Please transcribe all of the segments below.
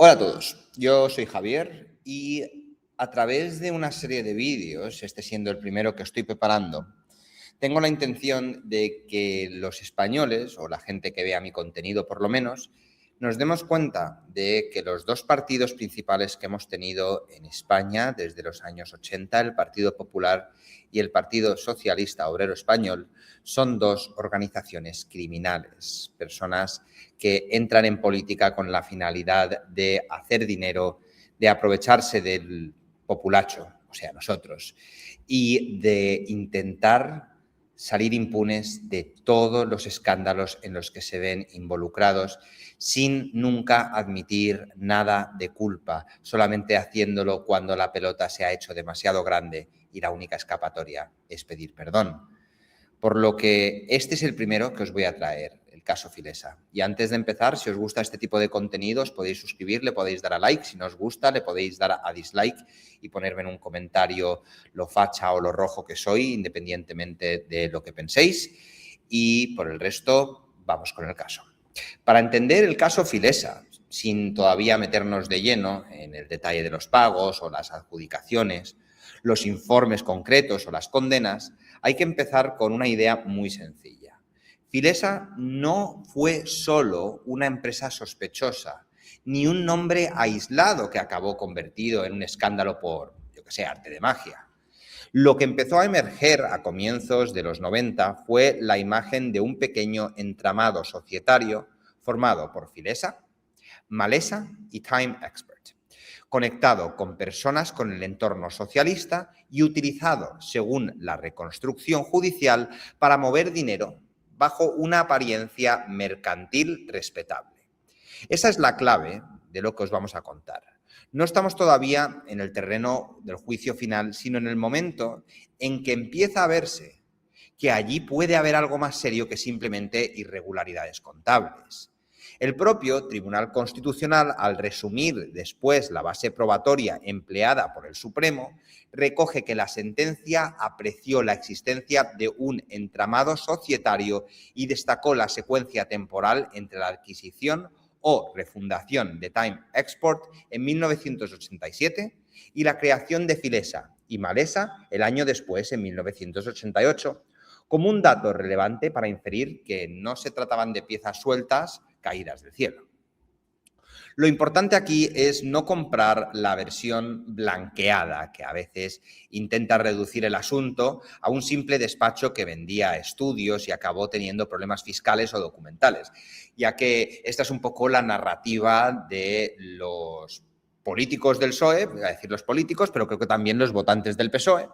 Hola a todos, yo soy Javier y a través de una serie de vídeos, este siendo el primero que estoy preparando, tengo la intención de que los españoles, o la gente que vea mi contenido por lo menos, nos demos cuenta de que los dos partidos principales que hemos tenido en España desde los años 80, el Partido Popular y el Partido Socialista Obrero Español, son dos organizaciones criminales, personas que entran en política con la finalidad de hacer dinero, de aprovecharse del populacho, o sea, nosotros, y de intentar salir impunes de todos los escándalos en los que se ven involucrados sin nunca admitir nada de culpa, solamente haciéndolo cuando la pelota se ha hecho demasiado grande y la única escapatoria es pedir perdón. Por lo que este es el primero que os voy a traer, el caso Filesa. Y antes de empezar, si os gusta este tipo de contenidos, podéis suscribir, le podéis dar a like. Si no os gusta, le podéis dar a dislike y ponerme en un comentario lo facha o lo rojo que soy, independientemente de lo que penséis. Y por el resto, vamos con el caso. Para entender el caso Filesa, sin todavía meternos de lleno en el detalle de los pagos o las adjudicaciones, los informes concretos o las condenas, hay que empezar con una idea muy sencilla. Filesa no fue solo una empresa sospechosa, ni un nombre aislado que acabó convertido en un escándalo por, yo que sé, arte de magia. Lo que empezó a emerger a comienzos de los 90 fue la imagen de un pequeño entramado societario formado por Filesa, Malesa y Time Expert, conectado con personas con el entorno socialista y utilizado, según la reconstrucción judicial, para mover dinero bajo una apariencia mercantil respetable. Esa es la clave de lo que os vamos a contar. No estamos todavía en el terreno del juicio final, sino en el momento en que empieza a verse que allí puede haber algo más serio que simplemente irregularidades contables. El propio Tribunal Constitucional, al resumir después la base probatoria empleada por el Supremo, recoge que la sentencia apreció la existencia de un entramado societario y destacó la secuencia temporal entre la adquisición o refundación de Time Export en 1987 y la creación de Filesa y Malesa el año después, en 1988, como un dato relevante para inferir que no se trataban de piezas sueltas caídas del cielo. Lo importante aquí es no comprar la versión blanqueada, que a veces intenta reducir el asunto a un simple despacho que vendía estudios y acabó teniendo problemas fiscales o documentales, ya que esta es un poco la narrativa de los políticos del PSOE, voy a decir los políticos, pero creo que también los votantes del PSOE,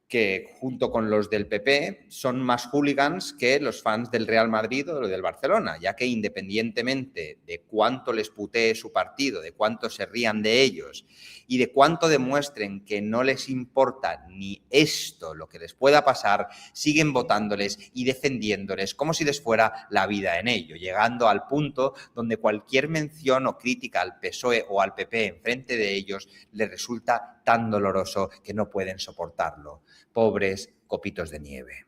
que junto con los del PP son más hooligans que los fans del Real Madrid o del Barcelona, ya que independientemente de cuánto les putee su partido, de cuánto se rían de ellos y de cuánto demuestren que no les importa ni esto, lo que les pueda pasar, siguen votándoles y defendiéndoles como si les fuera la vida en ello, llegando al punto donde cualquier mención o crítica al PSOE o al PP enfrente de ellos les resulta tan doloroso que no pueden soportarlo. Pobres copitos de nieve.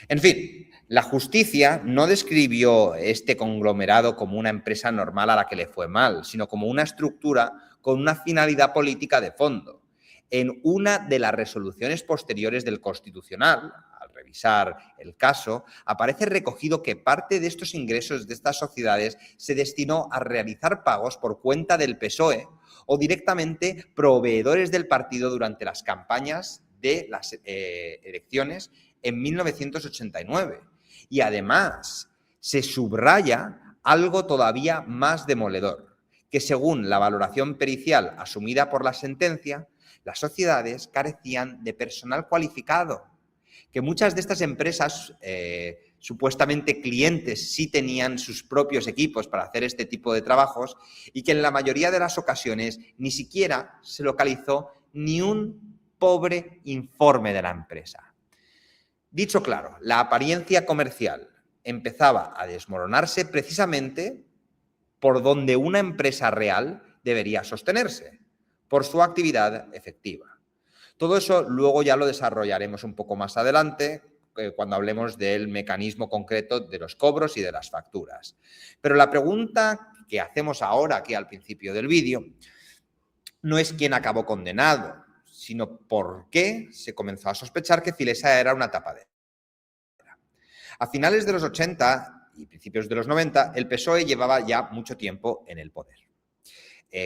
En fin, la justicia no describió este conglomerado como una empresa normal a la que le fue mal, sino como una estructura con una finalidad política de fondo. En una de las resoluciones posteriores del Constitucional, al revisar el caso, aparece recogido que parte de estos ingresos de estas sociedades se destinó a realizar pagos por cuenta del PSOE o directamente proveedores del partido durante las campañas de las elecciones en 1989. Y además se subraya algo todavía más demoledor, que según la valoración pericial asumida por la sentencia, las sociedades carecían de personal cualificado, que muchas de estas empresas supuestamente clientes sí tenían sus propios equipos para hacer este tipo de trabajos y que en la mayoría de las ocasiones ni siquiera se localizó ni un pobre informe de la empresa. Dicho claro, la apariencia comercial empezaba a desmoronarse precisamente por donde una empresa real debería sostenerse, por su actividad efectiva. Todo eso luego ya lo desarrollaremos un poco más adelante cuando hablemos del mecanismo concreto de los cobros y de las facturas. Pero la pregunta que hacemos ahora aquí al principio del vídeo, no es quién acabó condenado, sino por qué se comenzó a sospechar que Filesa era una tapadera. A finales de los 80 y principios de los 90, el PSOE llevaba ya mucho tiempo en el poder,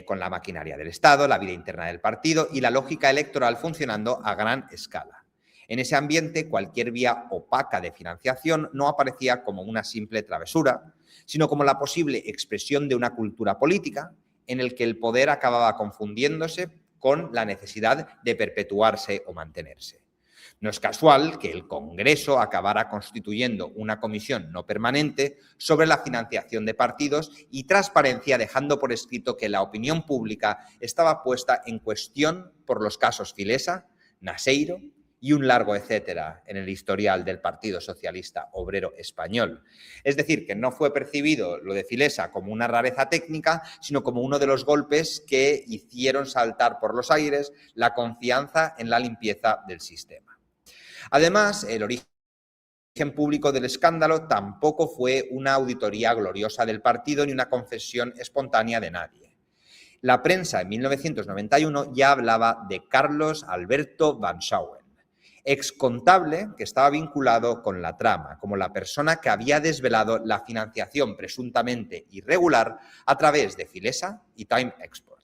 con la maquinaria del Estado, la vida interna del partido y la lógica electoral funcionando a gran escala. En ese ambiente, cualquier vía opaca de financiación no aparecía como una simple travesura, sino como la posible expresión de una cultura política en el que el poder acababa confundiéndose con la necesidad de perpetuarse o mantenerse. No es casual que el Congreso acabara constituyendo una comisión no permanente sobre la financiación de partidos y transparencia, dejando por escrito que la opinión pública estaba puesta en cuestión por los casos Filesa, Naseiro y un largo etcétera en el historial del Partido Socialista Obrero Español. Es decir, que no fue percibido lo de Filesa como una rareza técnica, sino como uno de los golpes que hicieron saltar por los aires la confianza en la limpieza del sistema. Además, el origen público del escándalo tampoco fue una auditoría gloriosa del partido ni una confesión espontánea de nadie. La prensa en 1991 ya hablaba de Carlos Alberto Van Schouwen, excontable que estaba vinculado con la trama, como la persona que había desvelado la financiación presuntamente irregular a través de Filesa y Time Export.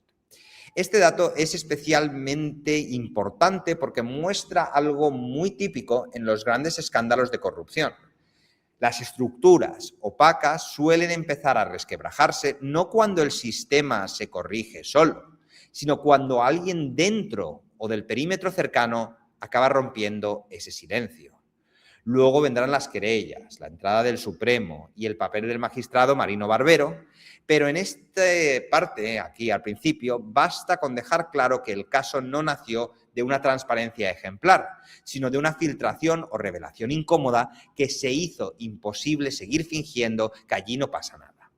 Este dato es especialmente importante porque muestra algo muy típico en los grandes escándalos de corrupción. Las estructuras opacas suelen empezar a resquebrajarse no cuando el sistema se corrige solo, sino cuando alguien dentro o del perímetro cercano acaba rompiendo ese silencio. Luego vendrán las querellas, la entrada del Supremo y el papel del magistrado Marino Barbero, pero en esta parte, aquí al principio, basta con dejar claro que el caso no nació de una transparencia ejemplar, sino de una filtración o revelación incómoda que se hizo imposible seguir fingiendo que allí no pasa nada.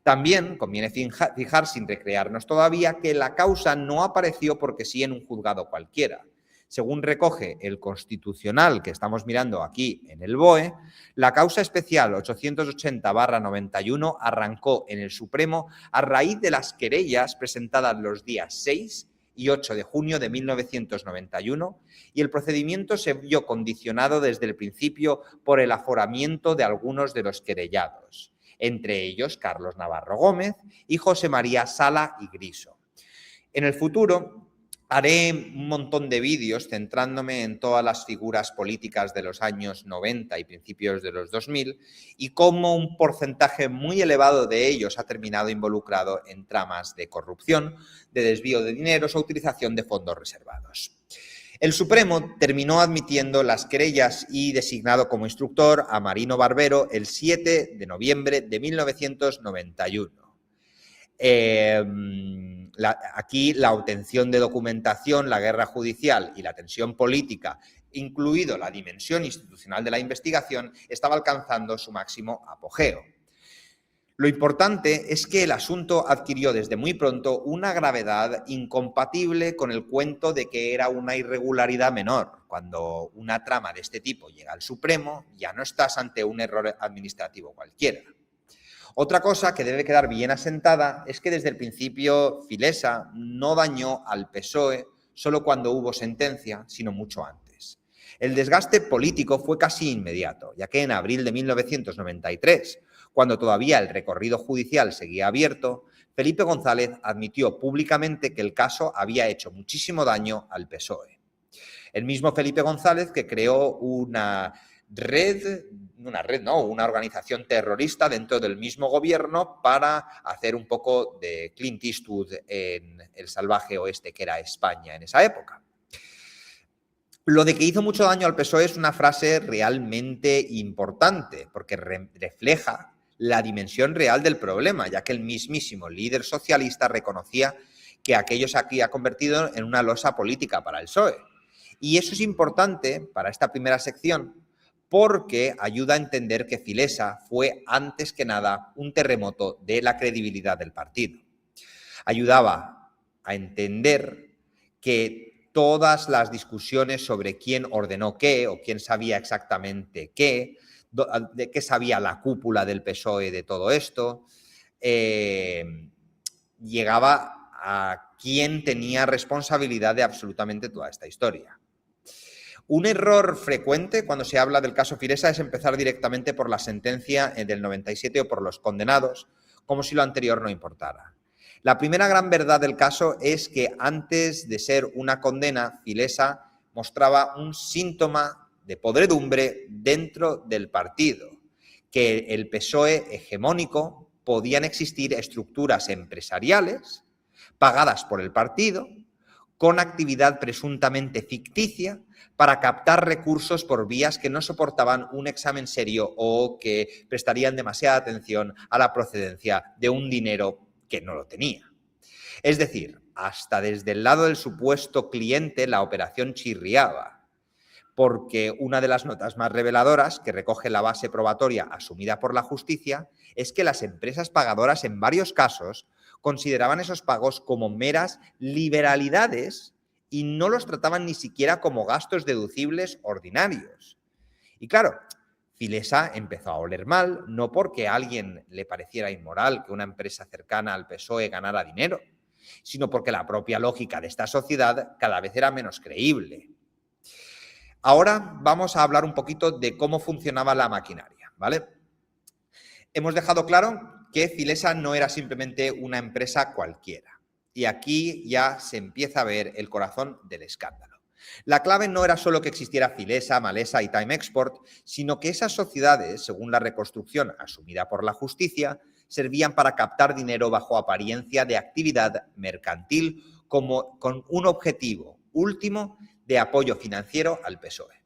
También conviene fijar, sin recrearnos todavía, que la causa no apareció porque sí en un juzgado cualquiera. Según recoge el Constitucional que estamos mirando aquí en el BOE, la causa especial 880/91 arrancó en el Supremo a raíz de las querellas presentadas los días 6 y 8 de junio de 1991 y el procedimiento se vio condicionado desde el principio por el aforamiento de algunos de los querellados, entre ellos Carlos Navarro Gómez y José María Sala y Griso. En el futuro haré un montón de vídeos centrándome en todas las figuras políticas de los años 90 y principios de los 2000 y cómo un porcentaje muy elevado de ellos ha terminado involucrado en tramas de corrupción, de desvío de dineros o utilización de fondos reservados. El Supremo terminó admitiendo las querellas y designado como instructor a Marino Barbero el 7 de noviembre de 1991. Aquí la obtención de documentación, la guerra judicial y la tensión política, incluido la dimensión institucional de la investigación, estaba alcanzando su máximo apogeo. Lo importante es que el asunto adquirió desde muy pronto una gravedad incompatible con el cuento de que era una irregularidad menor. Cuando una trama de este tipo llega al Supremo, ya no estás ante un error administrativo cualquiera. Otra cosa que debe quedar bien asentada es que desde el principio Filesa no dañó al PSOE solo cuando hubo sentencia, sino mucho antes. El desgaste político fue casi inmediato, ya que en abril de 1993, cuando todavía el recorrido judicial seguía abierto, Felipe González admitió públicamente que el caso había hecho muchísimo daño al PSOE. El mismo Felipe González que creó una organización terrorista dentro del mismo gobierno para hacer un poco de Clint Eastwood en el salvaje oeste que era España en esa época. Lo de que hizo mucho daño al PSOE es una frase realmente importante porque refleja la dimensión real del problema, ya que el mismísimo líder socialista reconocía que aquello se había convertido en una losa política para el PSOE. Y eso es importante para esta primera sección porque ayuda a entender que Filesa fue antes que nada un terremoto de la credibilidad del partido. Ayudaba a entender que todas las discusiones sobre quién ordenó qué o quién sabía exactamente qué, de qué sabía la cúpula del PSOE de todo esto, llegaba a quién tenía responsabilidad de absolutamente toda esta historia. Un error frecuente cuando se habla del caso Filesa es empezar directamente por la sentencia del 97 o por los condenados, como si lo anterior no importara. La primera gran verdad del caso es que antes de ser una condena, Filesa mostraba un síntoma de podredumbre dentro del partido, que el PSOE hegemónico podían existir estructuras empresariales pagadas por el partido con actividad presuntamente ficticia para captar recursos por vías que no soportaban un examen serio o que prestarían demasiada atención a la procedencia de un dinero que no lo tenía. Es decir, hasta desde el lado del supuesto cliente la operación chirriaba, porque una de las notas más reveladoras que recoge la base probatoria asumida por la justicia es que las empresas pagadoras en varios casos consideraban esos pagos como meras liberalidades y no los trataban ni siquiera como gastos deducibles ordinarios. Y claro, Filesa empezó a oler mal, no porque a alguien le pareciera inmoral que una empresa cercana al PSOE ganara dinero, sino porque la propia lógica de esta sociedad cada vez era menos creíble. Ahora vamos a hablar un poquito de cómo funcionaba la maquinaria, ¿vale? Hemos dejado claro que Filesa no era simplemente una empresa cualquiera. Y aquí ya se empieza a ver el corazón del escándalo. La clave no era solo que existiera Filesa, Malesa y Time Export, sino que esas sociedades, según la reconstrucción asumida por la justicia, servían para captar dinero bajo apariencia de actividad mercantil con un objetivo último de apoyo financiero al PSOE.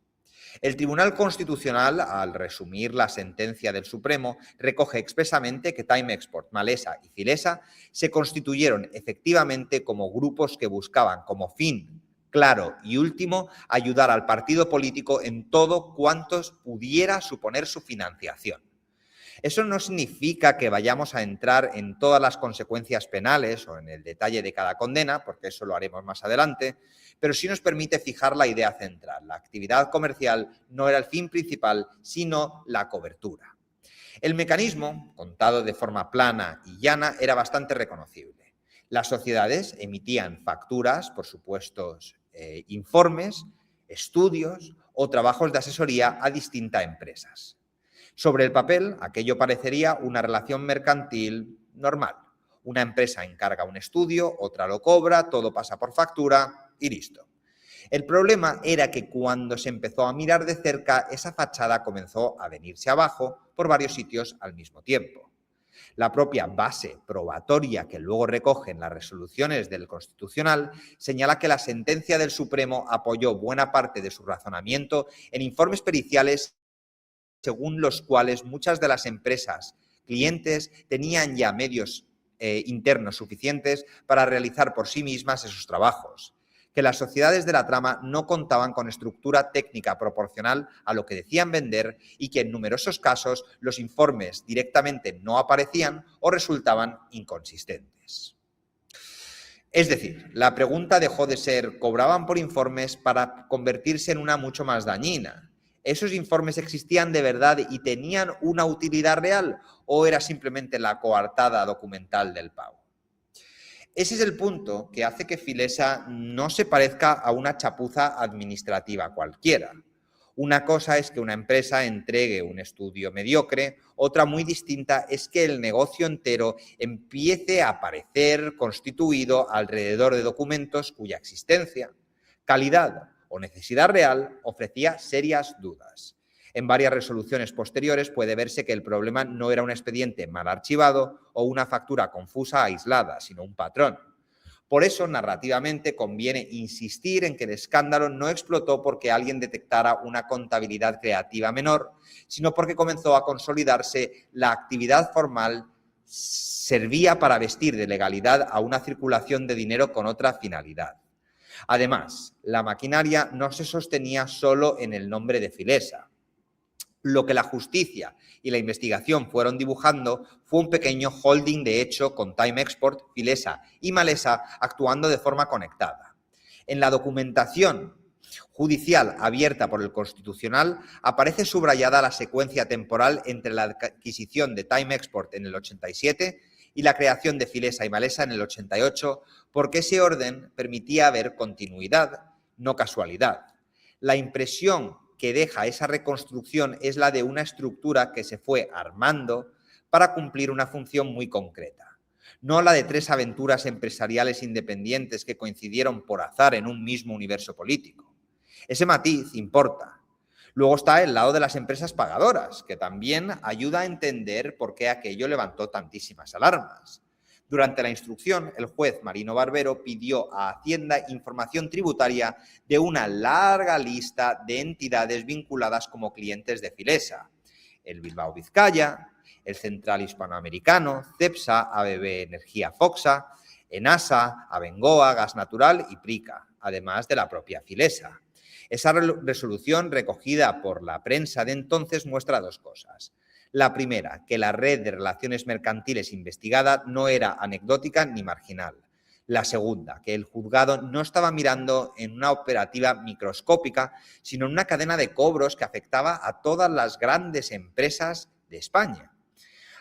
El Tribunal Constitucional, al resumir la sentencia del Supremo, recoge expresamente que Time Export, Malesa y Filesa se constituyeron efectivamente como grupos que buscaban como fin claro y último ayudar al partido político en todo cuanto pudiera suponer su financiación. Eso no significa que vayamos a entrar en todas las consecuencias penales o en el detalle de cada condena, porque eso lo haremos más adelante, pero sí nos permite fijar la idea central. La actividad comercial no era el fin principal, sino la cobertura. El mecanismo, contado de forma plana y llana, era bastante reconocible. Las sociedades emitían facturas por supuestos informes, estudios o trabajos de asesoría a distintas empresas. Sobre el papel, aquello parecería una relación mercantil normal. Una empresa encarga un estudio, otra lo cobra, todo pasa por factura y listo. El problema era que cuando se empezó a mirar de cerca, esa fachada comenzó a venirse abajo por varios sitios al mismo tiempo. La propia base probatoria que luego recogen las resoluciones del Constitucional señala que la sentencia del Supremo apoyó buena parte de su razonamiento en informes periciales según los cuales muchas de las empresas clientes tenían ya medios internos suficientes para realizar por sí mismas esos trabajos, que las sociedades de la trama no contaban con estructura técnica proporcional a lo que decían vender y que en numerosos casos los informes directamente no aparecían o resultaban inconsistentes. Es decir, la pregunta dejó de ser ¿cobraban por informes para convertirse en una mucho más dañina? ¿Esos informes existían de verdad y tenían una utilidad real o era simplemente la coartada documental del pago? Ese es el punto que hace que Filesa no se parezca a una chapuza administrativa cualquiera. Una cosa es que una empresa entregue un estudio mediocre, otra muy distinta es que el negocio entero empiece a aparecer constituido alrededor de documentos cuya existencia, calidad o necesidad real ofrecía serias dudas. En varias resoluciones posteriores puede verse que el problema no era un expediente mal archivado o una factura confusa aislada, sino un patrón. Por eso, narrativamente, conviene insistir en que el escándalo no explotó porque alguien detectara una contabilidad creativa menor, sino porque comenzó a consolidarse la actividad formal servía para vestir de legalidad a una circulación de dinero con otra finalidad. Además, la maquinaria no se sostenía solo en el nombre de Filesa. Lo que la justicia y la investigación fueron dibujando fue un pequeño holding de hecho con Time Export, Filesa y Malesa actuando de forma conectada. En la documentación judicial abierta por el Constitucional aparece subrayada la secuencia temporal entre la adquisición de Time Export en el 87 y la creación de Filesa y Malesa en el 88, porque ese orden permitía ver continuidad, no casualidad. La impresión que deja esa reconstrucción es la de una estructura que se fue armando para cumplir una función muy concreta, no la de 3 aventuras empresariales independientes que coincidieron por azar en un mismo universo político. Ese matiz importa. Luego está el lado de las empresas pagadoras, que también ayuda a entender por qué aquello levantó tantísimas alarmas. Durante la instrucción, el juez Marino Barbero pidió a Hacienda información tributaria de una larga lista de entidades vinculadas como clientes de Filesa: el Bilbao Vizcaya, el Central Hispanoamericano, Cepsa, ABB Energía Foxa, Enasa, Abengoa, Gas Natural y Prica, además de la propia Filesa. Esa resolución recogida por la prensa de entonces muestra 2 cosas. La primera, que la red de relaciones mercantiles investigada no era anecdótica ni marginal. La segunda, que el juzgado no estaba mirando en una operativa microscópica, sino en una cadena de cobros que afectaba a todas las grandes empresas de España.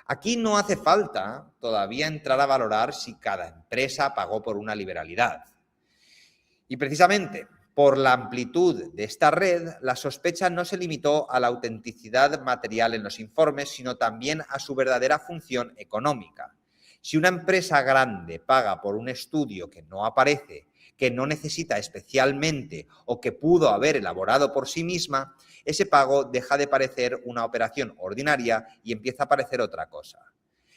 Aquí no hace falta todavía entrar a valorar si cada empresa pagó por una liberalidad. Y precisamente por la amplitud de esta red, la sospecha no se limitó a la autenticidad material en los informes, sino también a su verdadera función económica. Si una empresa grande paga por un estudio que no aparece, que no necesita especialmente o que pudo haber elaborado por sí misma, ese pago deja de parecer una operación ordinaria y empieza a parecer otra cosa.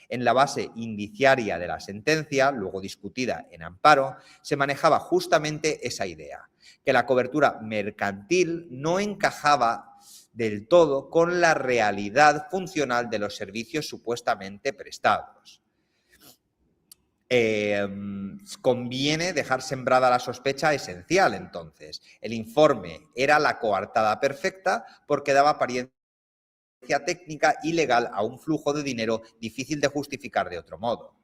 En la base indiciaria de la sentencia, luego discutida en amparo, se manejaba justamente esa idea, que la cobertura mercantil no encajaba del todo con la realidad funcional de los servicios supuestamente prestados. Conviene dejar sembrada la sospecha esencial, entonces. El informe era la coartada perfecta porque daba apariencia técnica y legal a un flujo de dinero difícil de justificar de otro modo.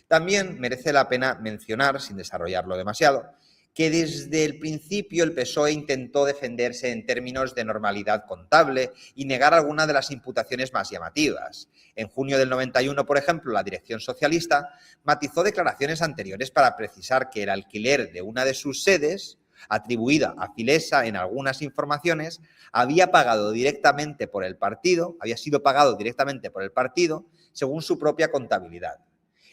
También merece la pena mencionar, sin desarrollarlo demasiado, que desde el principio el PSOE intentó defenderse en términos de normalidad contable y negar algunas de las imputaciones más llamativas. En junio del 91, por ejemplo, la dirección socialista matizó declaraciones anteriores para precisar que el alquiler de una de sus sedes, atribuida a Filesa en algunas informaciones, había sido pagado directamente por el partido, según su propia contabilidad.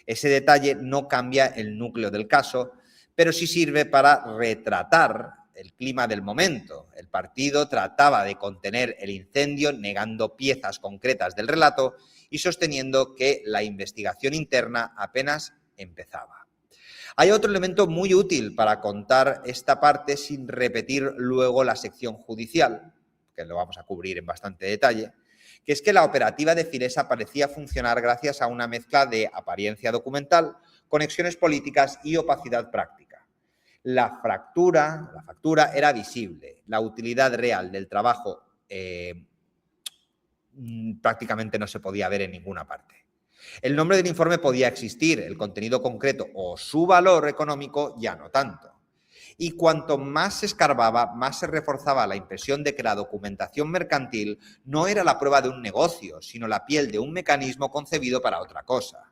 Ese detalle no cambia el núcleo del caso, pero sí sirve para retratar el clima del momento. El partido trataba de contener el incendio negando piezas concretas del relato y sosteniendo que la investigación interna apenas empezaba. Hay otro elemento muy útil para contar esta parte sin repetir luego la sección judicial, que lo vamos a cubrir en bastante detalle, que es que la operativa de Filesa parecía funcionar gracias a una mezcla de apariencia documental, conexiones políticas y opacidad práctica. La factura era visible, la utilidad real del trabajo prácticamente no se podía ver en ninguna parte. El nombre del informe podía existir, el contenido concreto o su valor económico ya no tanto. Y cuanto más se escarbaba, más se reforzaba la impresión de que la documentación mercantil no era la prueba de un negocio, sino la piel de un mecanismo concebido para otra cosa.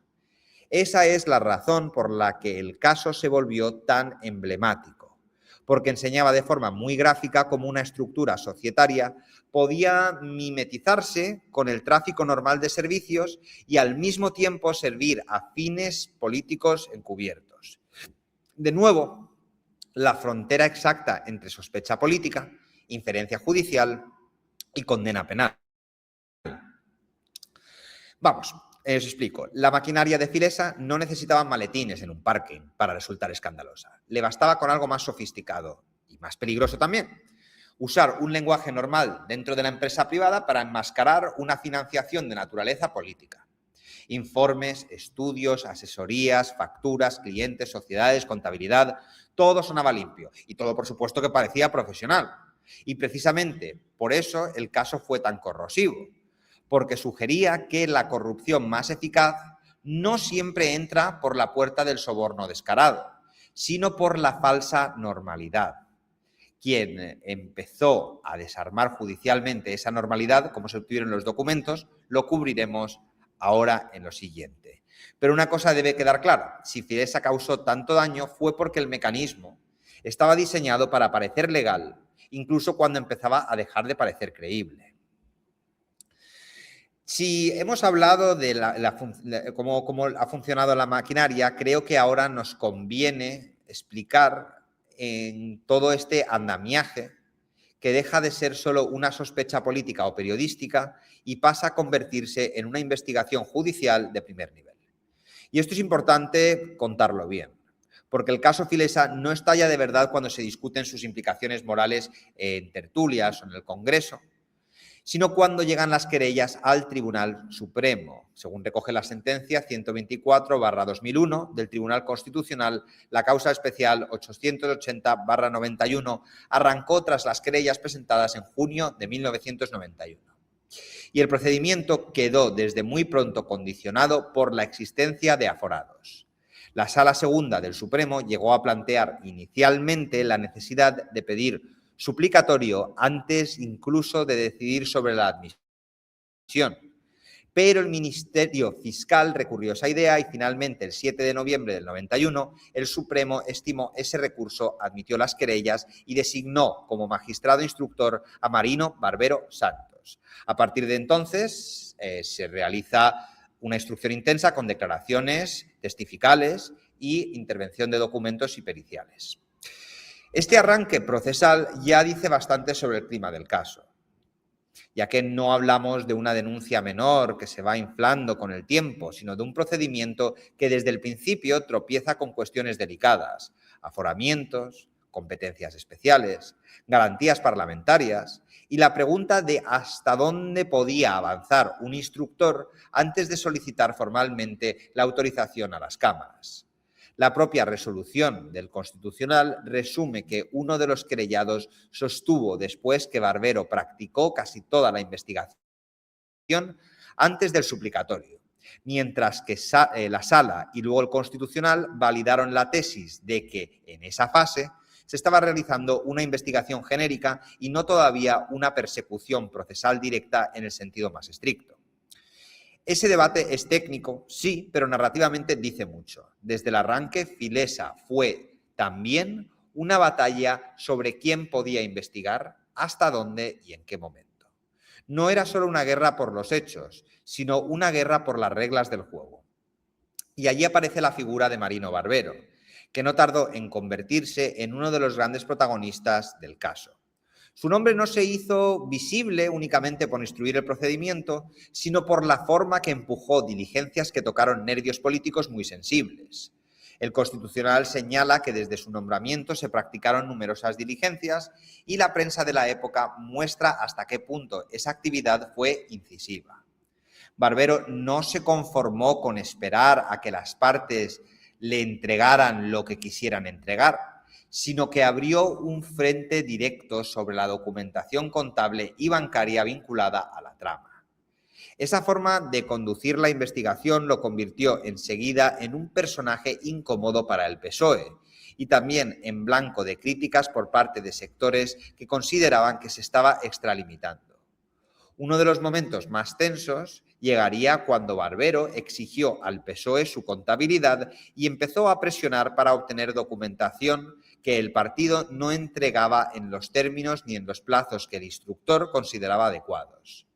Esa es la razón por la que el caso se volvió tan emblemático, porque enseñaba de forma muy gráfica cómo una estructura societaria podía mimetizarse con el tráfico normal de servicios y al mismo tiempo servir a fines políticos encubiertos. De nuevo, la frontera exacta entre sospecha política, inferencia judicial y condena penal. Vamos, os explico. La maquinaria de Filesa no necesitaba maletines en un parking para resultar escandalosa. Le bastaba con algo más sofisticado y más peligroso también. Usar un lenguaje normal dentro de la empresa privada para enmascarar una financiación de naturaleza política. Informes, estudios, asesorías, facturas, clientes, sociedades, contabilidad, todo sonaba limpio y todo, por supuesto, que parecía profesional. Y precisamente por eso el caso fue tan corrosivo, porque sugería que la corrupción más eficaz no siempre entra por la puerta del soborno descarado, sino por la falsa normalidad. Quien empezó a desarmar judicialmente esa normalidad, como se obtuvieron los documentos, lo cubriremos ahora en lo siguiente. Pero una cosa debe quedar clara: si Filesa causó tanto daño fue porque el mecanismo estaba diseñado para parecer legal, incluso cuando empezaba a dejar de parecer creíble. Si hemos hablado de cómo ha funcionado la maquinaria, creo que ahora nos conviene explicar en todo este andamiaje que deja de ser solo una sospecha política o periodística y pasa a convertirse en una investigación judicial de primer nivel. Y esto es importante contarlo bien, porque el caso Filesa no estalla de verdad cuando se discuten sus implicaciones morales en tertulias o en el Congreso, sino cuando llegan las querellas al Tribunal Supremo. Según recoge la sentencia 124/2001 del Tribunal Constitucional, la causa especial 880/91 arrancó tras las querellas presentadas en junio de 1991. Y el procedimiento quedó desde muy pronto condicionado por la existencia de aforados. La Sala Segunda del Supremo llegó a plantear inicialmente la necesidad de pedir suplicatorio antes incluso de decidir sobre la admisión. Pero el Ministerio Fiscal recurrió esa idea y finalmente el 7 de noviembre del 91 el Supremo estimó ese recurso, admitió las querellas y designó como magistrado instructor a Marino Barbero Santos. A partir de entonces se realiza una instrucción intensa con declaraciones testificales y intervención de documentos y periciales. Este arranque procesal ya dice bastante sobre el clima del caso, ya que no hablamos de una denuncia menor que se va inflando con el tiempo, sino de un procedimiento que desde el principio tropieza con cuestiones delicadas: aforamientos, competencias especiales, garantías parlamentarias y la pregunta de hasta dónde podía avanzar un instructor antes de solicitar formalmente la autorización a las cámaras. La propia resolución del Constitucional resume que uno de los querellados sostuvo después que Barbero practicó casi toda la investigación antes del suplicatorio, mientras que la Sala y luego el Constitucional validaron la tesis de que en esa fase se estaba realizando una investigación genérica y no todavía una persecución procesal directa en el sentido más estricto. Ese debate es técnico, sí, pero narrativamente dice mucho. Desde el arranque, Filesa fue también una batalla sobre quién podía investigar, hasta dónde y en qué momento. No era solo una guerra por los hechos, sino una guerra por las reglas del juego. Y allí aparece la figura de Marino Barbero, que no tardó en convertirse en uno de los grandes protagonistas del caso. Su nombre no se hizo visible únicamente por instruir el procedimiento, sino por la forma que empujó diligencias que tocaron nervios políticos muy sensibles. El Constitucional señala que desde su nombramiento se practicaron numerosas diligencias y la prensa de la época muestra hasta qué punto esa actividad fue incisiva. Barbero no se conformó con esperar a que las partes le entregaran lo que quisieran entregar, sino que abrió un frente directo sobre la documentación contable y bancaria vinculada a la trama. Esa forma de conducir la investigación lo convirtió enseguida en un personaje incómodo para el PSOE y también en blanco de críticas por parte de sectores que consideraban que se estaba extralimitando. Uno de los momentos más tensos llegaría cuando Barbero exigió al PSOE su contabilidad y empezó a presionar para obtener documentación que el partido no entregaba en los términos ni en los plazos que el instructor consideraba adecuados.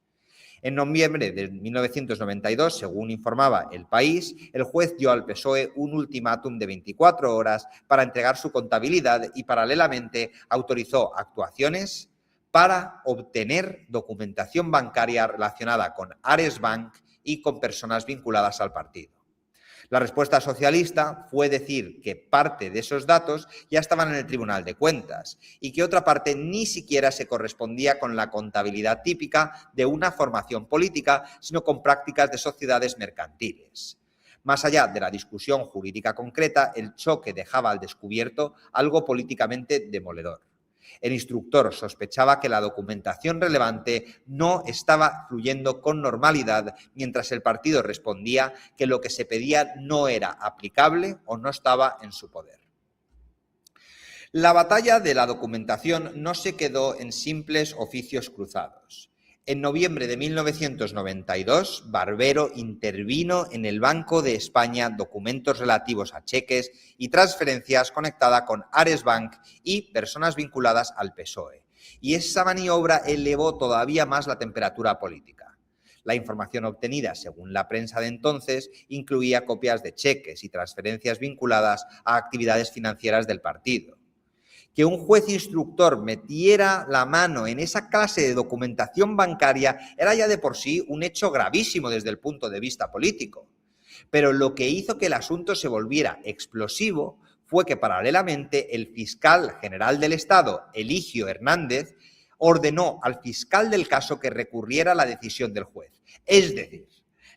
En noviembre de 1992, según informaba El País, el juez dio al PSOE un ultimátum de 24 horas para entregar su contabilidad y paralelamente autorizó actuaciones para obtener documentación bancaria relacionada con Ares Bank y con personas vinculadas al partido. La respuesta socialista fue decir que parte de esos datos ya estaban en el Tribunal de Cuentas y que otra parte ni siquiera se correspondía con la contabilidad típica de una formación política, sino con prácticas de sociedades mercantiles. Más allá de la discusión jurídica concreta, el choque dejaba al descubierto algo políticamente demoledor. El instructor sospechaba que la documentación relevante no estaba fluyendo con normalidad, mientras el partido respondía que lo que se pedía no era aplicable o no estaba en su poder. La batalla de la documentación no se quedó en simples oficios cruzados. En noviembre de 1992, Barbero intervino en el Banco de España documentos relativos a cheques y transferencias conectada con Ares Bank y personas vinculadas al PSOE. Y esa maniobra elevó todavía más la temperatura política. La información obtenida, según la prensa de entonces, incluía copias de cheques y transferencias vinculadas a actividades financieras del partido. Que un juez instructor metiera la mano en esa clase de documentación bancaria era ya de por sí un hecho gravísimo desde el punto de vista político. Pero lo que hizo que el asunto se volviera explosivo fue que paralelamente el fiscal general del Estado, Eligio Hernández, ordenó al fiscal del caso que recurriera a la decisión del juez. Es decir,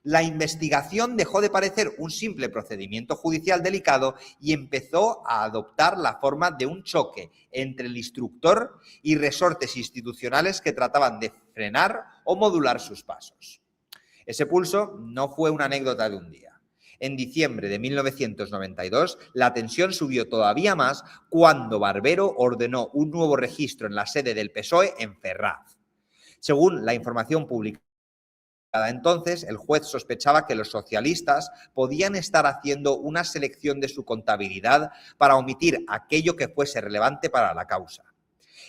la investigación dejó de parecer un simple procedimiento judicial delicado y empezó a adoptar la forma de un choque entre el instructor y resortes institucionales que trataban de frenar o modular sus pasos. Ese pulso no fue una anécdota de un día. En diciembre de 1992, la tensión subió todavía más cuando Barbero ordenó un nuevo registro en la sede del PSOE en Ferraz. Según la información publicada entonces, el juez sospechaba que los socialistas podían estar haciendo una selección de su contabilidad para omitir aquello que fuese relevante para la causa.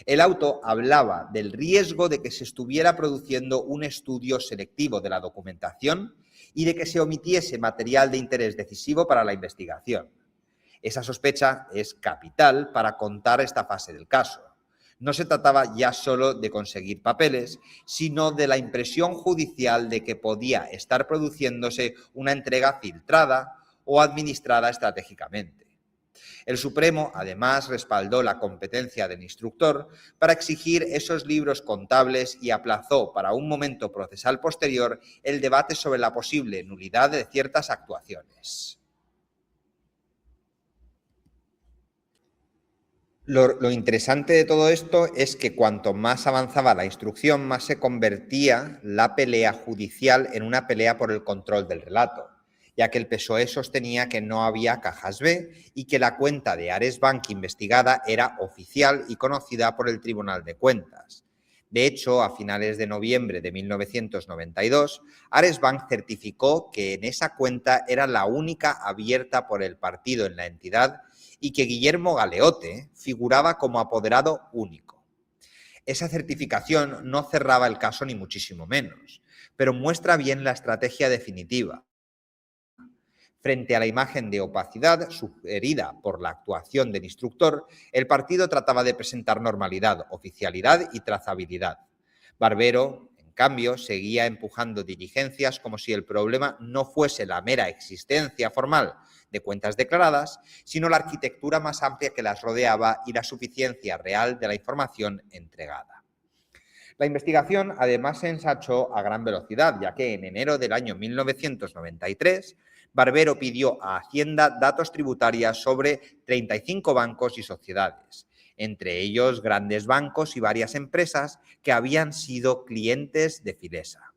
El auto hablaba del riesgo de que se estuviera produciendo un estudio selectivo de la documentación y de que se omitiese material de interés decisivo para la investigación. Esa sospecha es capital para contar esta fase del caso. No se trataba ya solo de conseguir papeles, sino de la impresión judicial de que podía estar produciéndose una entrega filtrada o administrada estratégicamente. El Supremo, además, respaldó la competencia del instructor para exigir esos libros contables y aplazó para un momento procesal posterior el debate sobre la posible nulidad de ciertas actuaciones. Lo interesante de todo esto es que cuanto más avanzaba la instrucción, más se convertía la pelea judicial en una pelea por el control del relato, ya que el PSOE sostenía que no había cajas B y que la cuenta de Ares Bank investigada era oficial y conocida por el Tribunal de Cuentas. De hecho, a finales de noviembre de 1992, Ares Bank certificó que en esa cuenta era la única abierta por el partido en la entidad y que Guillermo Galeote figuraba como apoderado único. Esa certificación no cerraba el caso ni muchísimo menos, pero muestra bien la estrategia definitiva. Frente a la imagen de opacidad sugerida por la actuación del instructor, el partido trataba de presentar normalidad, oficialidad y trazabilidad. Barbero, en cambio, seguía empujando diligencias como si el problema no fuese la mera existencia formal de cuentas declaradas, sino la arquitectura más amplia que las rodeaba y la suficiencia real de la información entregada. La investigación además se ensanchó a gran velocidad, ya que en enero del año 1993 Barbero pidió a Hacienda datos tributarios sobre 35 bancos y sociedades, entre ellos grandes bancos y varias empresas que habían sido clientes de Filesa.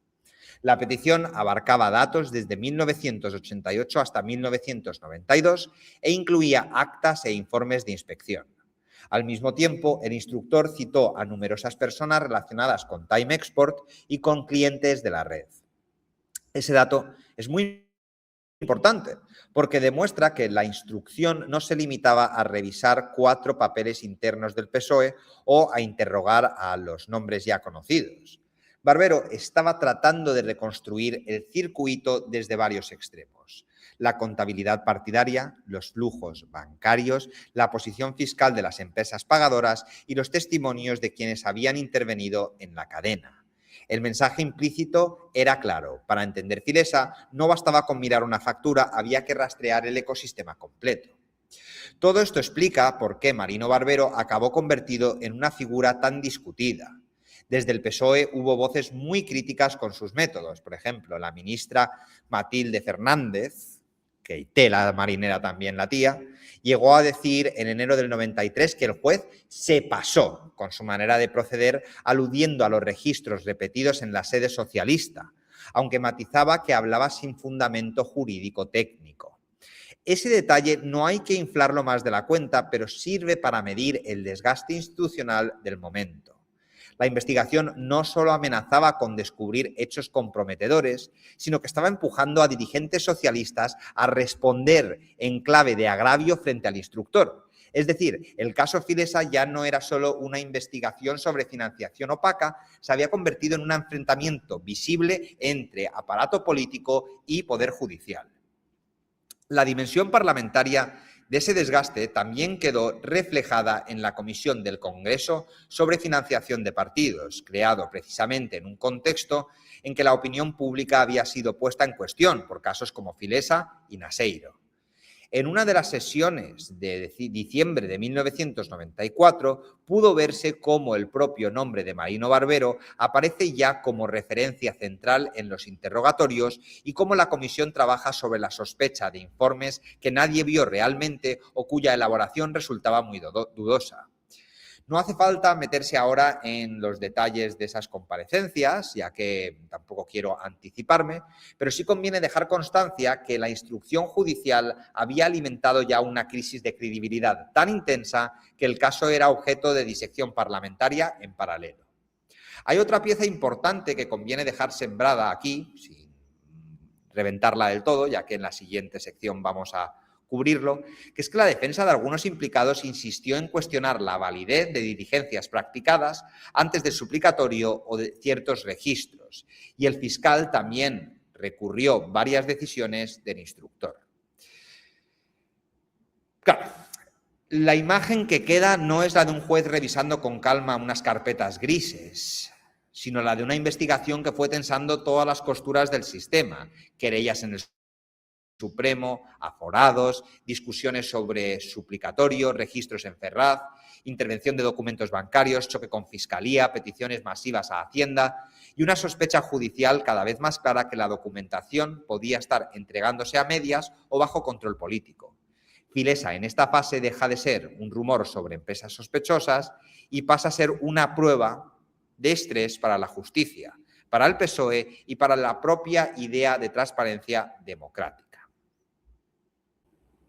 La petición abarcaba datos desde 1988 hasta 1992 e incluía actas e informes de inspección. Al mismo tiempo, el instructor citó a numerosas personas relacionadas con Time Export y con clientes de la red. Ese dato es muy importante porque demuestra que la instrucción no se limitaba a revisar 4 papeles internos del PSOE o a interrogar a los nombres ya conocidos. Barbero estaba tratando de reconstruir el circuito desde varios extremos: la contabilidad partidaria, los flujos bancarios, la posición fiscal de las empresas pagadoras y los testimonios de quienes habían intervenido en la cadena. El mensaje implícito era claro: para entender Filesa no bastaba con mirar una factura, había que rastrear el ecosistema completo. Todo esto explica por qué Marino Barbero acabó convertido en una figura tan discutida. Desde el PSOE hubo voces muy críticas con sus métodos. Por ejemplo, la ministra Matilde Fernández, que tela marinera también la tía, llegó a decir en enero del 93 que el juez se pasó con su manera de proceder, aludiendo a los registros repetidos en la sede socialista, aunque matizaba que hablaba sin fundamento jurídico técnico. Ese detalle no hay que inflarlo más de la cuenta, pero sirve para medir el desgaste institucional del momento. La investigación no solo amenazaba con descubrir hechos comprometedores, sino que estaba empujando a dirigentes socialistas a responder en clave de agravio frente al instructor. Es decir, el caso Filesa ya no era solo una investigación sobre financiación opaca, se había convertido en un enfrentamiento visible entre aparato político y poder judicial. La dimensión parlamentaria de ese desgaste también quedó reflejada en la Comisión del Congreso sobre Financiación de Partidos, creado precisamente en un contexto en que la opinión pública había sido puesta en cuestión por casos como Filesa y Naseiro. En una de las sesiones de diciembre de 1994 pudo verse cómo el propio nombre de Marino Barbero aparece ya como referencia central en los interrogatorios y cómo la comisión trabaja sobre la sospecha de informes que nadie vio realmente o cuya elaboración resultaba muy dudosa. No hace falta meterse ahora en los detalles de esas comparecencias, ya que tampoco quiero anticiparme, pero sí conviene dejar constancia que la instrucción judicial había alimentado ya una crisis de credibilidad tan intensa que el caso era objeto de disección parlamentaria en paralelo. Hay otra pieza importante que conviene dejar sembrada aquí, sin reventarla del todo, ya que en la siguiente sección vamos a cubrirlo, que es que la defensa de algunos implicados insistió en cuestionar la validez de diligencias practicadas antes del suplicatorio o de ciertos registros, y el fiscal también recurrió varias decisiones del instructor. Claro, la imagen que queda no es la de un juez revisando con calma unas carpetas grises, sino la de una investigación que fue tensando todas las costuras del sistema, querellas en el Supremo, aforados, discusiones sobre suplicatorio, registros en Ferraz, intervención de documentos bancarios, choque con Fiscalía, peticiones masivas a Hacienda y una sospecha judicial cada vez más clara que la documentación podía estar entregándose a medias o bajo control político. Filesa en esta fase deja de ser un rumor sobre empresas sospechosas y pasa a ser una prueba de estrés para la justicia, para el PSOE y para la propia idea de transparencia democrática.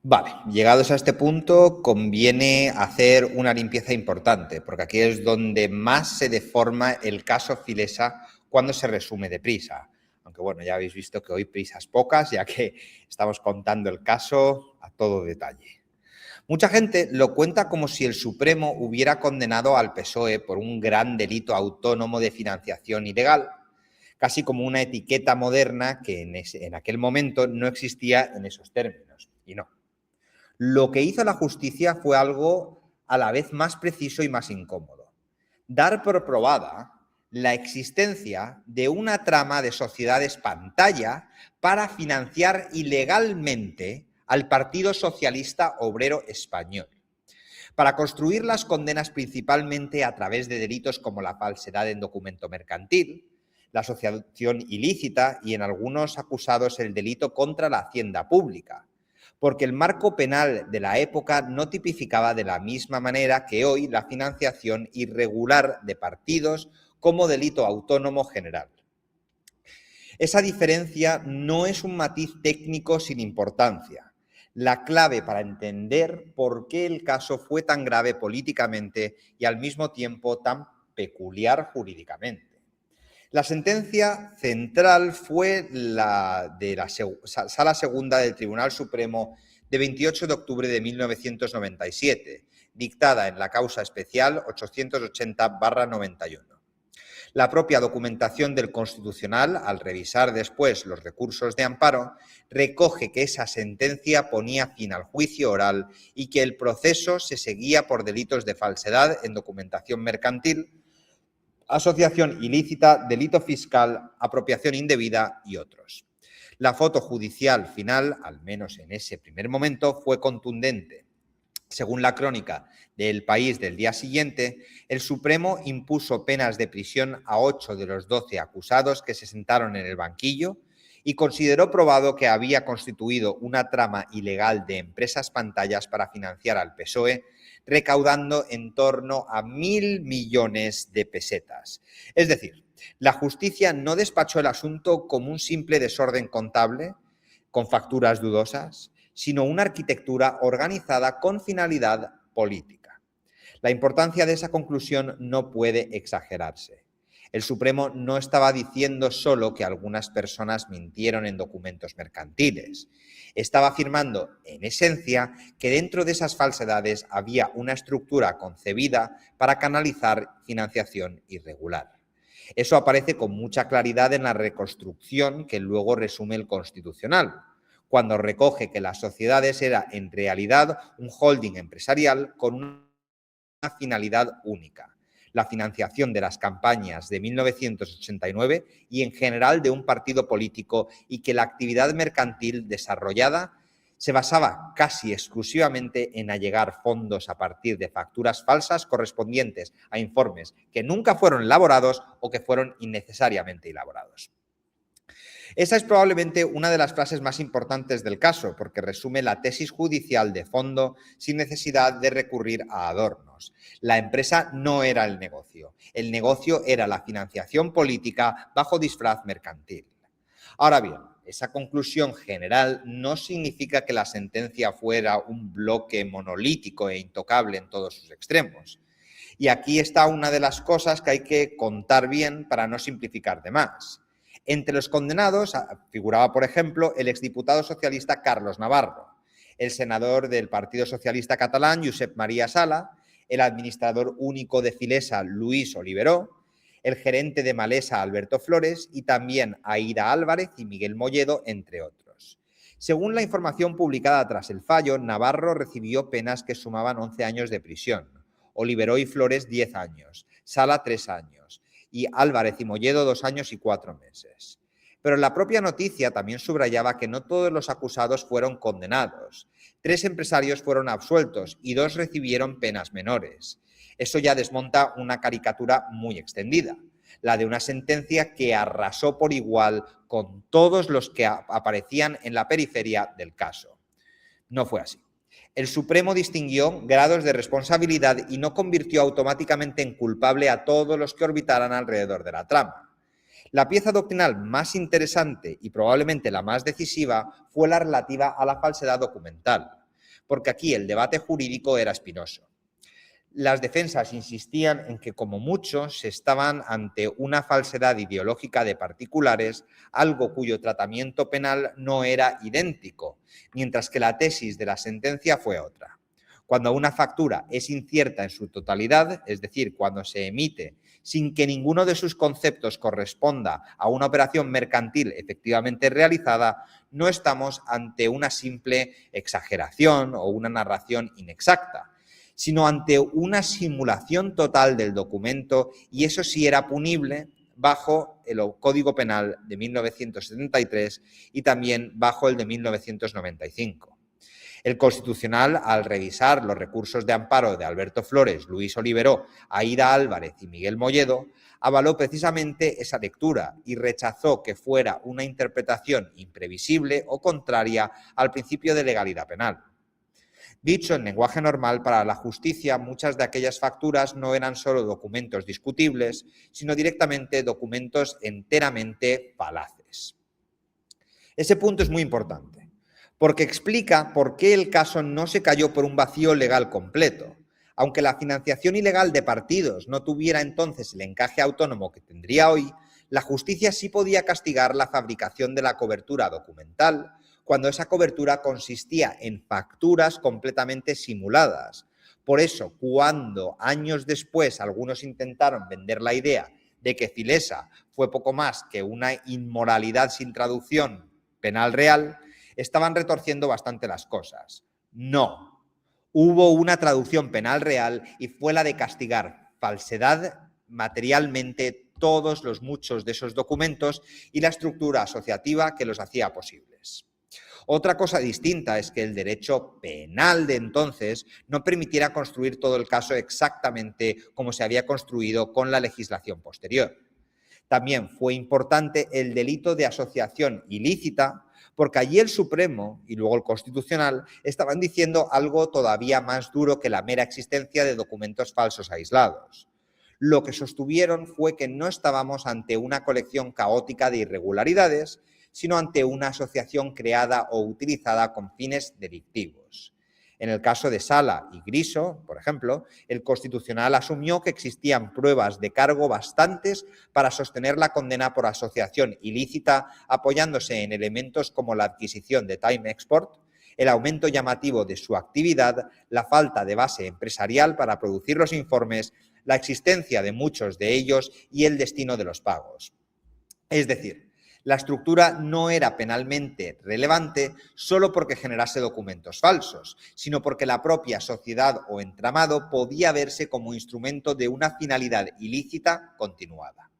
Vale, llegados a este punto conviene hacer una limpieza importante, porque aquí es donde más se deforma el caso Filesa cuando se resume deprisa. Aunque bueno, ya habéis visto que hoy prisas pocas, ya que estamos contando el caso a todo detalle. Mucha gente lo cuenta como si el Supremo hubiera condenado al PSOE por un gran delito autónomo de financiación ilegal, casi como una etiqueta moderna que en aquel momento no existía en esos términos, y no. Lo que hizo la justicia fue algo a la vez más preciso y más incómodo. Dar por probada la existencia de una trama de sociedades pantalla para financiar ilegalmente al Partido Socialista Obrero Español, para construir las condenas principalmente a través de delitos como la falsedad en documento mercantil, la asociación ilícita y en algunos acusados el delito contra la hacienda pública, porque el marco penal de la época no tipificaba de la misma manera que hoy la financiación irregular de partidos como delito autónomo general. Esa diferencia no es un matiz técnico sin importancia. La clave para entender por qué el caso fue tan grave políticamente y al mismo tiempo tan peculiar jurídicamente. La sentencia central fue la de la Sala Segunda del Tribunal Supremo de 28 de octubre de 1997, dictada en la causa especial 880/91. La propia documentación del Constitucional, al revisar después los recursos de amparo, recoge que esa sentencia ponía fin al juicio oral y que el proceso se seguía por delitos de falsedad en documentación mercantil, asociación ilícita, delito fiscal, apropiación indebida y otros. La foto judicial final, al menos en ese primer momento, fue contundente. Según la crónica del País del día siguiente, el Supremo impuso penas de prisión a 8 de los 12 acusados que se sentaron en el banquillo y consideró probado que había constituido una trama ilegal de empresas pantallas para financiar al PSOE, recaudando en torno a 1.000 millones de pesetas. Es decir, la justicia no despachó el asunto como un simple desorden contable con facturas dudosas, sino una arquitectura organizada con finalidad política. La importancia de esa conclusión no puede exagerarse. El Supremo no estaba diciendo solo que algunas personas mintieron en documentos mercantiles. Estaba afirmando, en esencia, que dentro de esas falsedades había una estructura concebida para canalizar financiación irregular. Eso aparece con mucha claridad en la reconstrucción que luego resume el Constitucional, cuando recoge que las sociedades era en realidad un holding empresarial con una finalidad única: la financiación de las campañas de 1989 y en general de un partido político, y que la actividad mercantil desarrollada se basaba casi exclusivamente en allegar fondos a partir de facturas falsas correspondientes a informes que nunca fueron elaborados o que fueron innecesariamente elaborados. Esa es probablemente una de las frases más importantes del caso, porque resume la tesis judicial de fondo sin necesidad de recurrir a adornos. La empresa no era el negocio era la financiación política bajo disfraz mercantil. Ahora bien, esa conclusión general no significa que la sentencia fuera un bloque monolítico e intocable en todos sus extremos. Y aquí está una de las cosas que hay que contar bien para no simplificar de más. Entre los condenados figuraba, por ejemplo, el exdiputado socialista Carlos Navarro, el senador del Partido Socialista Catalán Josep María Sala, el administrador único de Filesa Luis Oliveró, el gerente de Malesa Alberto Flores y también Aída Álvarez y Miguel Molledo, entre otros. Según la información publicada tras el fallo, Navarro recibió penas que sumaban 11 años de prisión, Oliveró y Flores 10 años, Sala 3 años y Álvarez y Molledo 2 años y 4 meses. Pero la propia noticia también subrayaba que no todos los acusados fueron condenados. 3 empresarios fueron absueltos y 2 recibieron penas menores. Eso ya desmonta una caricatura muy extendida, la de una sentencia que arrasó por igual con todos los que aparecían en la periferia del caso. No fue así. El Supremo distinguió grados de responsabilidad y no convirtió automáticamente en culpable a todos los que orbitaran alrededor de la trama. La pieza doctrinal más interesante y probablemente la más decisiva fue la relativa a la falsedad documental, porque aquí el debate jurídico era espinoso. Las defensas insistían en que, como mucho, se estaban ante una falsedad ideológica de particulares, algo cuyo tratamiento penal no era idéntico, mientras que la tesis de la sentencia fue otra. Cuando una factura es incierta en su totalidad, es decir, cuando se emite sin que ninguno de sus conceptos corresponda a una operación mercantil efectivamente realizada, no estamos ante una simple exageración o una narración inexacta, sino ante una simulación total del documento, y eso sí era punible bajo el Código Penal de 1973 y también bajo el de 1995. El Constitucional, al revisar los recursos de amparo de Alberto Flores, Luis Oliveró, Aída Álvarez y Miguel Molledo, avaló precisamente esa lectura y rechazó que fuera una interpretación imprevisible o contraria al principio de legalidad penal. Dicho en lenguaje normal, para la justicia, muchas de aquellas facturas no eran solo documentos discutibles, sino directamente documentos enteramente falaces. Ese punto es muy importante, porque explica por qué el caso no se cayó por un vacío legal completo. Aunque la financiación ilegal de partidos no tuviera entonces el encaje autónomo que tendría hoy, la justicia sí podía castigar la fabricación de la cobertura documental, cuando esa cobertura consistía en facturas completamente simuladas. Por eso, cuando años después algunos intentaron vender la idea de que Filesa fue poco más que una inmoralidad sin traducción penal real, estaban retorciendo bastante las cosas. No, hubo una traducción penal real y fue la de castigar falsedad materialmente todos los muchos de esos documentos y la estructura asociativa que los hacía posibles. Otra cosa distinta es que el derecho penal de entonces no permitiera construir todo el caso exactamente como se había construido con la legislación posterior. También fue importante el delito de asociación ilícita, porque allí el Supremo y luego el Constitucional estaban diciendo algo todavía más duro que la mera existencia de documentos falsos aislados. Lo que sostuvieron fue que no estábamos ante una colección caótica de irregularidades, sino ante una asociación creada o utilizada con fines delictivos. En el caso de Sala y Griso, por ejemplo, el Constitucional asumió que existían pruebas de cargo bastantes para sostener la condena por asociación ilícita, apoyándose en elementos como la adquisición de Time Export, el aumento llamativo de su actividad, la falta de base empresarial para producir los informes, la existencia de muchos de ellos y el destino de los pagos. Es decir, la estructura no era penalmente relevante solo porque generase documentos falsos, sino porque la propia sociedad o entramado podía verse como instrumento de una finalidad ilícita continuada.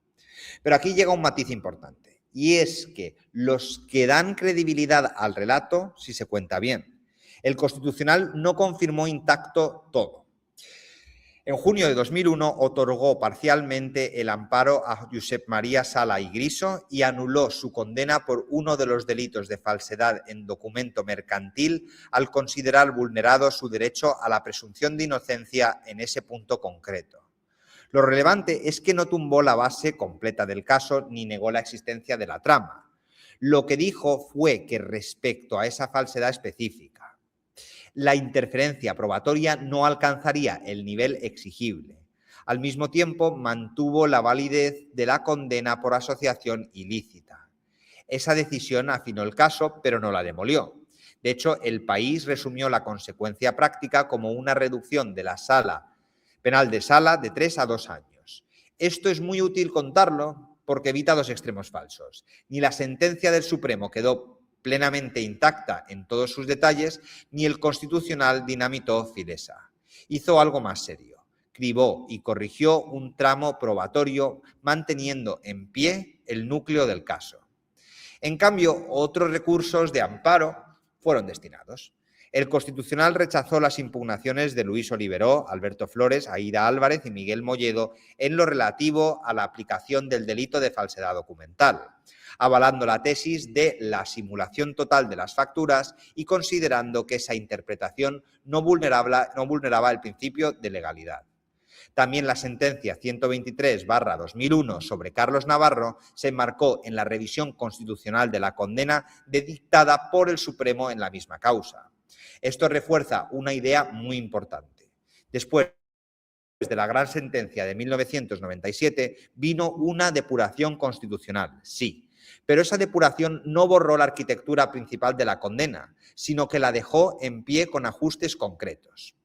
Pero aquí llega un matiz importante, y es que los que dan credibilidad al relato, si se cuenta bien, el Constitucional no confirmó intacto todo. En junio de 2001 otorgó parcialmente el amparo a Josep María Sala y Griso y anuló su condena por uno de los delitos de falsedad en documento mercantil al considerar vulnerado su derecho a la presunción de inocencia en ese punto concreto. Lo relevante es que no tumbó la base completa del caso ni negó la existencia de la trama. Lo que dijo fue que respecto a esa falsedad específica, la interferencia probatoria no alcanzaría el nivel exigible. Al mismo tiempo, mantuvo la validez de la condena por asociación ilícita. Esa decisión afinó el caso, pero no la demolió. De hecho, El País resumió la consecuencia práctica como una reducción de la sala penal de Sala de 3 a 2 años. Esto es muy útil contarlo porque evita dos extremos falsos. Ni la sentencia del Supremo quedó plenamente intacta en todos sus detalles, ni el Constitucional dinamitó Filesa. Hizo algo más serio. Cribó y corrigió un tramo probatorio, manteniendo en pie el núcleo del caso. En cambio, otros recursos de amparo fueron destinados. El Constitucional rechazó las impugnaciones de Luis Oliveró, Alberto Flores, Aída Álvarez y Miguel Molledo en lo relativo a la aplicación del delito de falsedad documental, avalando la tesis de la simulación total de las facturas y considerando que esa interpretación no vulneraba el principio de legalidad. También la sentencia 123/2001 sobre Carlos Navarro se enmarcó en la revisión constitucional de la condena dictada por el Supremo en la misma causa. Esto refuerza una idea muy importante. Después de la gran sentencia de 1997 vino una depuración constitucional, sí, pero esa depuración no borró la arquitectura principal de la condena, sino que la dejó en pie con ajustes concretos.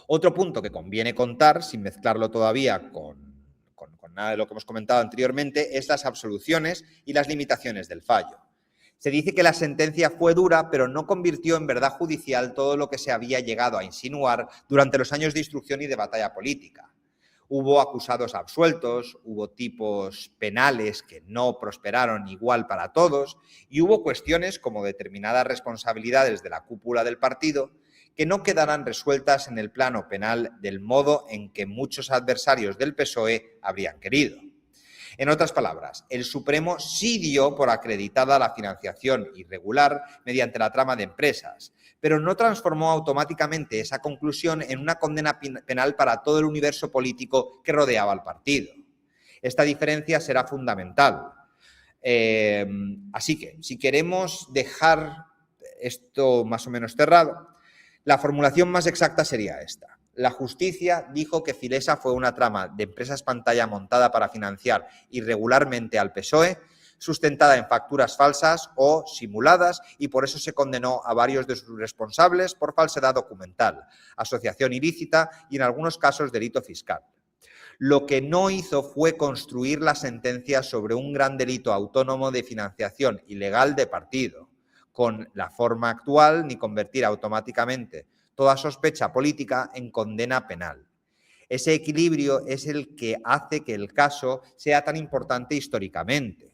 Otro punto que conviene contar, sin mezclarlo todavía con nada de lo que hemos comentado anteriormente, es las absoluciones y las limitaciones del fallo. Se dice que la sentencia fue dura, pero no convirtió en verdad judicial todo lo que se había llegado a insinuar durante los años de instrucción y de batalla política. Hubo acusados absueltos, hubo tipos penales que no prosperaron igual para todos y hubo cuestiones como determinadas responsabilidades de la cúpula del partido que no quedarán resueltas en el plano penal del modo en que muchos adversarios del PSOE habrían querido. En otras palabras, el Supremo sí dio por acreditada la financiación irregular mediante la trama de empresas, pero no transformó automáticamente esa conclusión en una condena penal para todo el universo político que rodeaba al partido. Esta diferencia será fundamental. Así que, si queremos dejar esto más o menos cerrado, la formulación más exacta sería esta. La justicia dijo que Filesa fue una trama de empresas pantalla montada para financiar irregularmente al PSOE, sustentada en facturas falsas o simuladas, y por eso se condenó a varios de sus responsables por falsedad documental, asociación ilícita y en algunos casos delito fiscal. Lo que no hizo fue construir la sentencia sobre un gran delito autónomo de financiación ilegal de partido, con la forma actual, ni convertir automáticamente toda sospecha política en condena penal. Ese equilibrio es el que hace que el caso sea tan importante históricamente,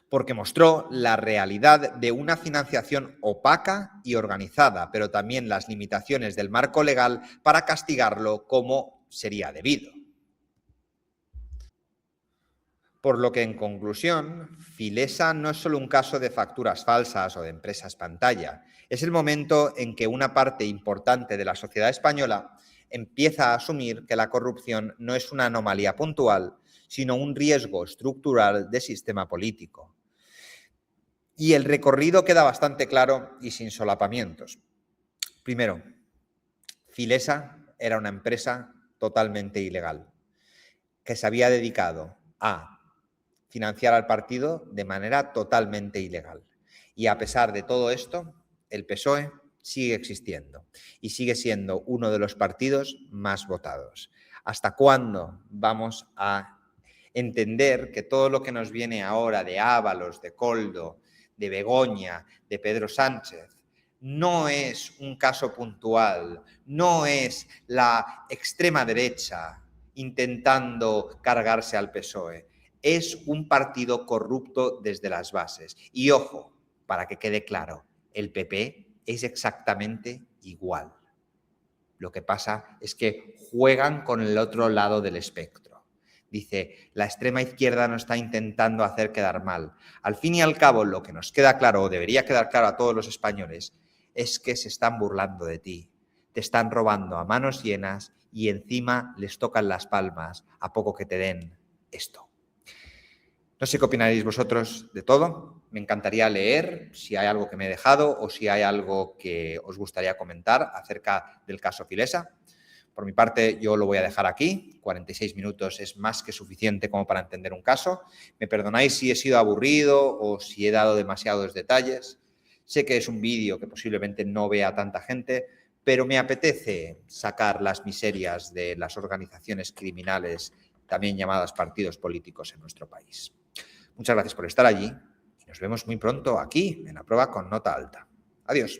porque mostró la realidad de una financiación opaca y organizada, pero también las limitaciones del marco legal para castigarlo como sería debido. Por lo que, en conclusión, Filesa no es solo un caso de facturas falsas o de empresas pantalla. Es el momento en que una parte importante de la sociedad española empieza a asumir que la corrupción no es una anomalía puntual, sino un riesgo estructural del sistema político. Y el recorrido queda bastante claro y sin solapamientos. Primero, Filesa era una empresa totalmente ilegal, que se había dedicado a financiar al partido de manera totalmente ilegal. Y a pesar de todo esto, el PSOE sigue existiendo y sigue siendo uno de los partidos más votados. ¿Hasta cuándo vamos a entender que todo lo que nos viene ahora de Ábalos, de Koldo, de Begoña, de Pedro Sánchez, no es un caso puntual, no es la extrema derecha intentando cargarse al PSOE? Es un partido corrupto desde las bases. Y ojo, para que quede claro, el PP es exactamente igual. Lo que pasa es que juegan con el otro lado del espectro. Dice, la extrema izquierda nos está intentando hacer quedar mal. Al fin y al cabo, lo que nos queda claro, o debería quedar claro a todos los españoles, es que se están burlando de ti. Te están robando a manos llenas y encima les tocan las palmas a poco que te den esto. No sé qué opinaréis vosotros de todo. Me encantaría leer si hay algo que me he dejado o si hay algo que os gustaría comentar acerca del caso Filesa. Por mi parte, yo lo voy a dejar aquí. 46 minutos es más que suficiente como para entender un caso. Me perdonáis si he sido aburrido o si he dado demasiados detalles. Sé que es un vídeo que posiblemente no vea tanta gente, pero me apetece sacar las miserias de las organizaciones criminales, también llamadas partidos políticos en nuestro país. Muchas gracias por estar allí y nos vemos muy pronto aquí en La Prueba con Nota Alta. Adiós.